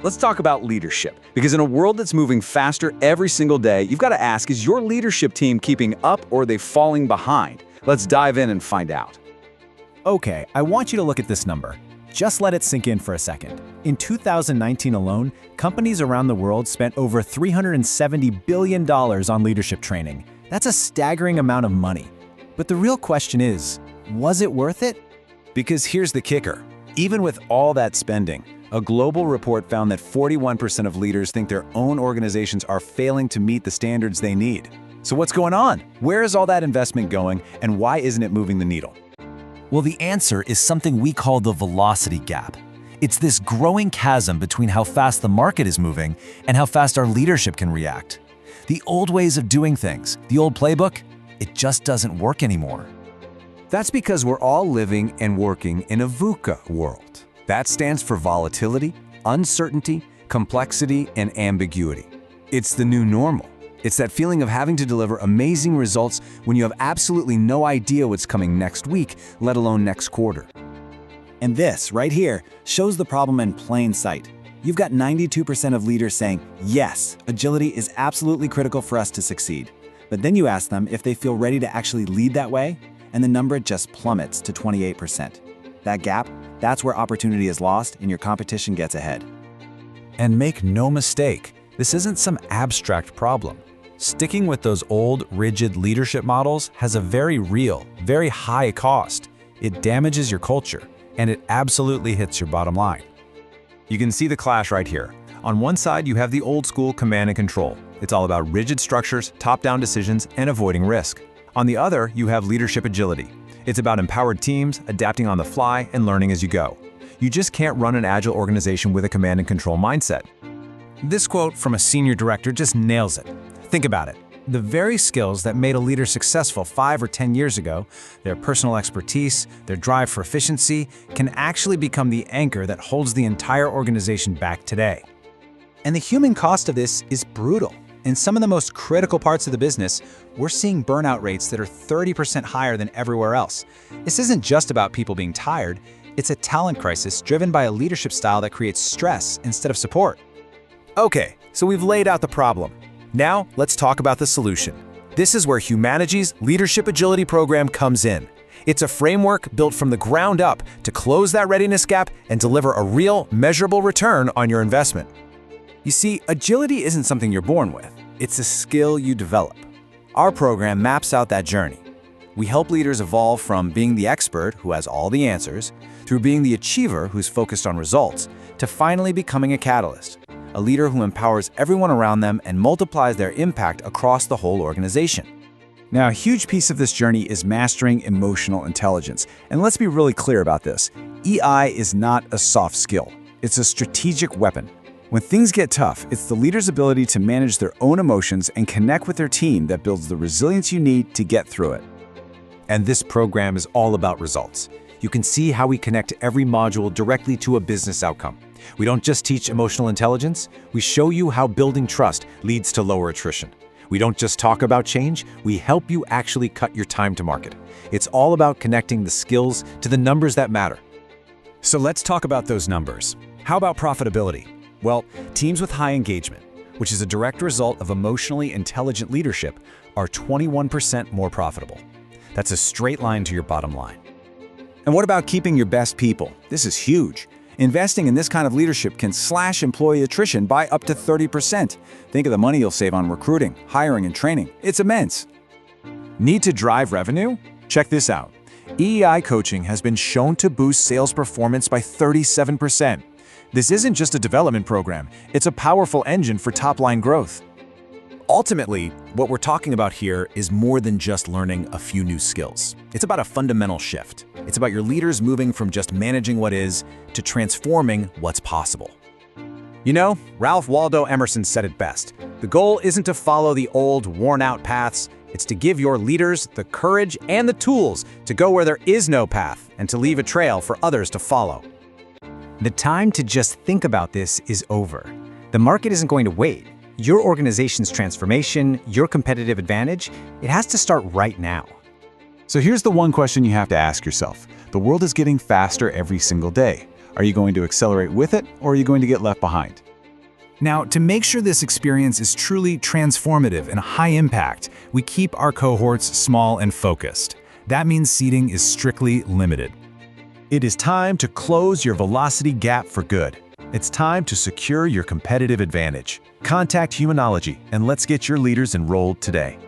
Let's talk about leadership, because in a world that's moving faster every single day, you've got to ask, is your leadership team keeping up or are they falling behind? Let's dive in and find out. Okay, I want you to look at this number. Just let it sink in for a second. In 2019 alone, companies around the world spent over $370 billion on leadership training. That's a staggering amount of money. But the real question is, was it worth it? Because here's the kicker. Even with all that spending, a global report found that 41% of leaders think their own organizations are failing to meet the standards they need. So what's going on? Where is all that investment going, and why isn't it moving the needle? Well, the answer is something we call the velocity gap. It's this growing chasm between how fast the market is moving and how fast our leadership can react. The old ways of doing things, the old playbook, it just doesn't work anymore. That's because we're all living and working in a VUCA world. That stands for volatility, uncertainty, complexity, and ambiguity. It's the new normal. It's that feeling of having to deliver amazing results when you have absolutely no idea what's coming next week, let alone next quarter. And this, right here, shows the problem in plain sight. You've got 92% of leaders saying, yes, agility is absolutely critical for us to succeed. But then you ask them if they feel ready to actually lead that way, and the number just plummets to 28%. That gap, that's where opportunity is lost and your competition gets ahead. And make no mistake, this isn't some abstract problem. Sticking with those old, rigid leadership models has a very real, very high cost. It damages your culture, and it absolutely hits your bottom line. You can see the clash right here. On one side, you have the old school command and control. It's all about rigid structures, top-down decisions, and avoiding risk. On the other, you have leadership agility. It's about empowered teams, adapting on the fly, and learning as you go. You just can't run an agile organization with a command and control mindset. This quote from a senior director just nails it. Think about it. The very skills that made a leader successful 5 or 10 years ago, their personal expertise, their drive for efficiency, can actually become the anchor that holds the entire organization back today. And the human cost of this is brutal. In some of the most critical parts of the business, we're seeing burnout rates that are 30% higher than everywhere else. This isn't just about people being tired, it's a talent crisis driven by a leadership style that creates stress instead of support. Okay, so we've laid out the problem. Now, let's talk about the solution. This is where Humanity's Leadership Agility Program comes in. It's a framework built from the ground up to close that readiness gap and deliver a real, measurable return on your investment. You see, agility isn't something you're born with. It's a skill you develop. Our program maps out that journey. We help leaders evolve from being the expert who has all the answers, through being the achiever who's focused on results, to finally becoming a catalyst, a leader who empowers everyone around them and multiplies their impact across the whole organization. Now, a huge piece of this journey is mastering emotional intelligence. And let's be really clear about this. EI is not a soft skill. It's a strategic weapon. When things get tough, it's the leader's ability to manage their own emotions and connect with their team that builds the resilience you need to get through it. And this program is all about results. You can see how we connect every module directly to a business outcome. We don't just teach emotional intelligence, we show you how building trust leads to lower attrition. We don't just talk about change, we help you actually cut your time to market. It's all about connecting the skills to the numbers that matter. So let's talk about those numbers. How about profitability? Well, teams with high engagement, which is a direct result of emotionally intelligent leadership, are 21% more profitable. That's a straight line to your bottom line. And what about keeping your best people? This is huge. Investing in this kind of leadership can slash employee attrition by up to 30%. Think of the money you'll save on recruiting, hiring, and training. It's immense. Need to drive revenue? Check this out. EEI coaching has been shown to boost sales performance by 37%. This isn't just a development program, it's a powerful engine for top-line growth. Ultimately, what we're talking about here is more than just learning a few new skills. It's about a fundamental shift. It's about your leaders moving from just managing what is to transforming what's possible. You know, Ralph Waldo Emerson said it best. The goal isn't to follow the old, worn-out paths. It's to give your leaders the courage and the tools to go where there is no path and to leave a trail for others to follow. The time to just think about this is over. The market isn't going to wait. Your organization's transformation, your competitive advantage, it has to start right now. So here's the one question you have to ask yourself. The world is getting faster every single day. Are you going to accelerate with it, or are you going to get left behind? Now, to make sure this experience is truly transformative and high impact, we keep our cohorts small and focused. That means seating is strictly limited. It is time to close your velocity gap for good. It's time to secure your competitive advantage. Contact Humanology and let's get your leaders enrolled today.